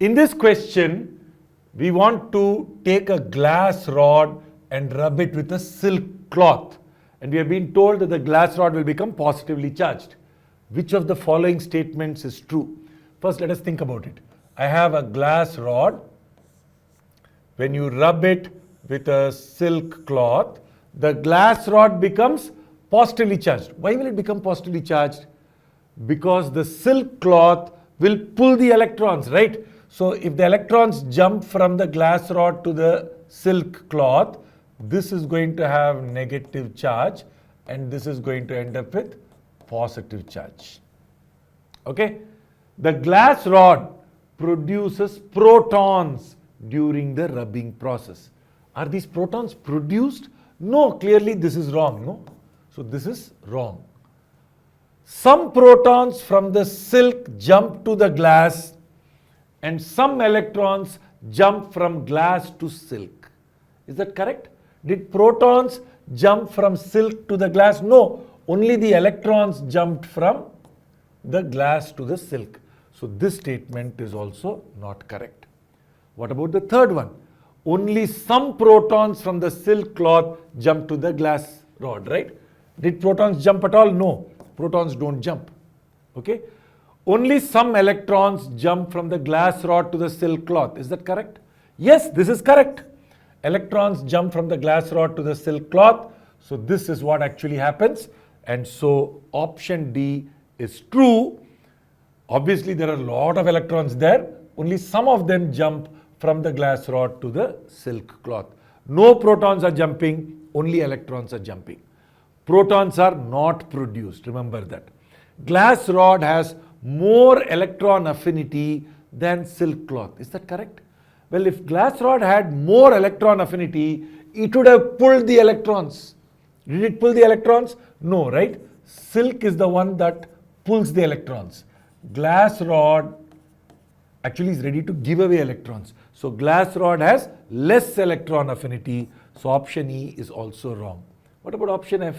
In this question, we want to take a glass rod and rub it with a silk cloth. And we have been told that the glass rod will become positively charged. Which of the following statements is true? First, let us think about it. I have a glass rod. When you rub it with a silk cloth, the glass rod becomes positively charged. Why will it become positively charged? Because the silk cloth will pull the electrons, right? So if the electrons jump from the glass rod to the silk cloth, this is going to have negative charge and this is going to end up with positive charge. Okay? The glass rod produces protons during the rubbing process. Are these protons produced? No, clearly this is wrong, no? So this is wrong. Some protons from the silk jump to the glass and some electrons jump from glass to silk. Is that correct? Did protons jump from silk to the glass? No, only the electrons jumped from the glass to the silk. So this statement is also not correct. What about the third one? Only some protons from the silk cloth jump to the glass rod, right? Did protons jump at all? No, protons don't jump. Okay? Only some electrons jump from the glass rod to the silk cloth. Is that correct? Yes, this is correct. Electrons jump from the glass rod to the silk cloth. So this is what actually happens. And so option D is true. Obviously, there are a lot of electrons there. Only some of them jump from the glass rod to the silk cloth. No protons are jumping, only electrons are jumping. Protons are not produced, remember that. Glass rod has more electron affinity than silk cloth. Is that correct? Well, if glass rod had more electron affinity, it would have pulled the electrons. Did it pull the electrons? No, right? Silk is the one that pulls the electrons. Glass rod actually is ready to give away electrons. So glass rod has less electron affinity. So option E is also wrong. What about option F?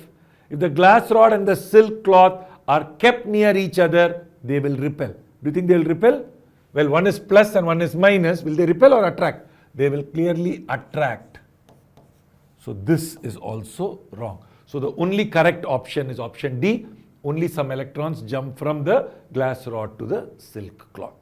If the glass rod and the silk cloth are kept near each other, they will repel. Do you think they will repel? Well, one is plus and one is minus. Will they repel or attract? They will clearly attract. So this is also wrong. So the only correct option is option D. Only some electrons jump from the glass rod to the silk cloth.